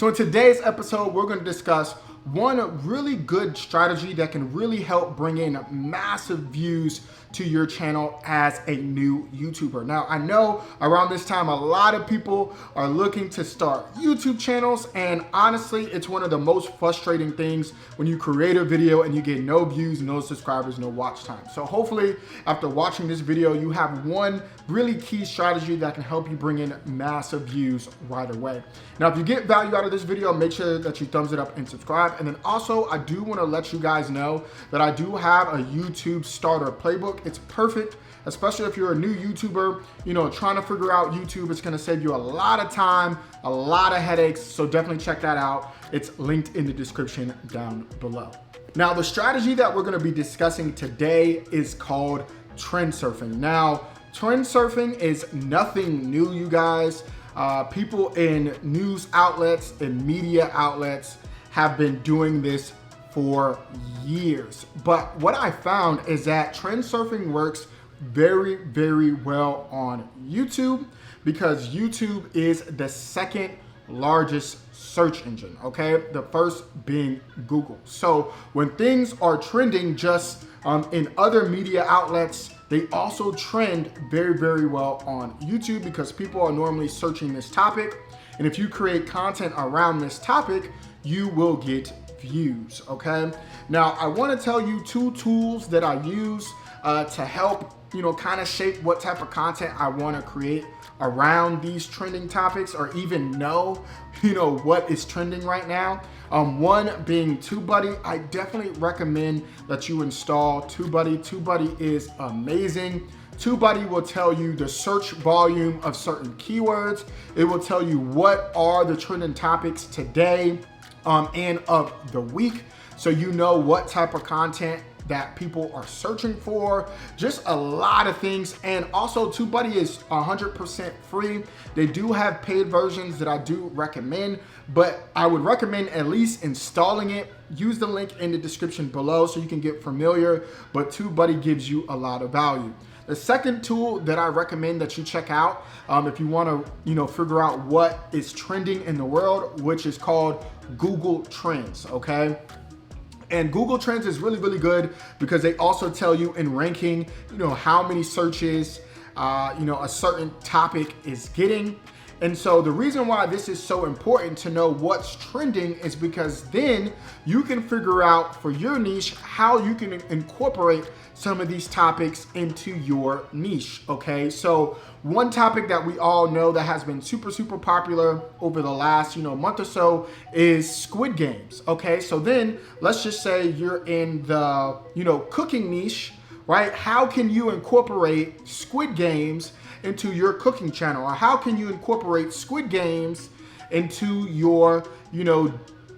So in today's episode, we're going to discuss one really good strategy that can really help bring in massive views to your channel as a new YouTuber. Now, I know around this time, a lot of people are looking to start YouTube channels, and honestly, it's one of the most frustrating things when you create a video and you get no views, no subscribers, no watch time. So hopefully, after watching this video, you have one really key strategy that can help you bring in massive views right away. Now, if you get value out of this video, make sure that you thumbs it up and subscribe. And then also, I do want to let you guys know that I do have a YouTube starter playbook. It's perfect, especially if you're a new YouTuber, trying to figure out YouTube. It's going to save you a lot of time, a lot of headaches. So definitely check that out. It's linked in the description down below. Now, the strategy that we're going to be discussing today is called trend surfing. Now, trend surfing is nothing new, you guys. People in news outlets and media outlets have been doing this for years. But what I found is that trend surfing works very, very well on YouTube because YouTube is the second largest search engine, okay? The first being Google. So when things are trending just in other media outlets, they also trend very, very well on YouTube because people are normally searching this topic. And if you create content around this topic, you will get views, okay? Now, I wanna tell you two tools that I use to help, kind of shape what type of content I wanna create around these trending topics, or even know, what is trending right now. One being TubeBuddy. I definitely recommend that you install TubeBuddy. TubeBuddy is amazing. TubeBuddy will tell you the search volume of certain keywords. It will tell you what are the trending topics today and of the week, so you know what type of content that people are searching for, just a lot of things. And also, TubeBuddy is 100% free. They do have paid versions that I do recommend, but I would recommend at least installing it. Use the link in the description below so you can get familiar, but TubeBuddy gives you a lot of value. The second tool that I recommend that you check out if you want to, figure out what is trending in the world, which is called Google Trends, okay? And Google Trends is really, really good because they also tell you in ranking, how many searches, a certain topic is getting. And so the reason why this is so important to know what's trending is because then you can figure out for your niche how you can incorporate some of these topics into your niche, okay? So one topic that we all know that has been super, super popular over the last, month or so is Squid Games, okay? So then let's just say you're in the, cooking niche, right? How can you incorporate Squid Games into your cooking channel? Or how can you incorporate Squid Games into your,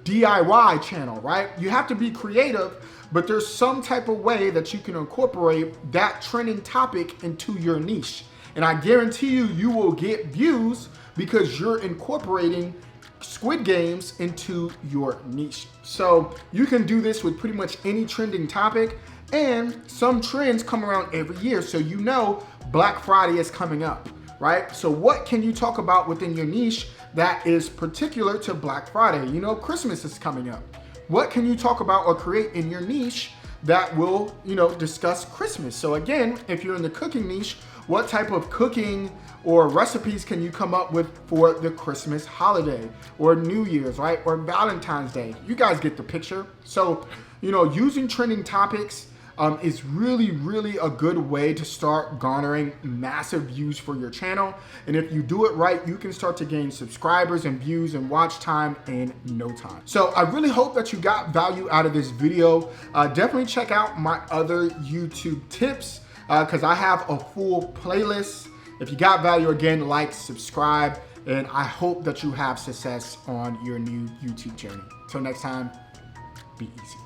DIY channel, right? You have to be creative, but there's some type of way that you can incorporate that trending topic into your niche. And I guarantee you will get views because you're incorporating Squid Games into your niche. So you can do this with pretty much any trending topic, and some trends come around every year. So Black Friday is coming up, right? So what can you talk about within your niche that is particular to Black Friday? Christmas is coming up. What can you talk about or create in your niche that will, discuss Christmas? So again, if you're in the cooking niche, what type of cooking or recipes can you come up with for the Christmas holiday or New Year's, right? Or Valentine's Day? You guys get the picture. So, using trending topics is really, really a good way to start garnering massive views for your channel. And if you do it right, you can start to gain subscribers and views and watch time in no time. So I really hope that you got value out of this video. Definitely check out my other YouTube tips because I have a full playlist. If you got value, again, like, subscribe, and I hope that you have success on your new YouTube journey. Till next time, be easy.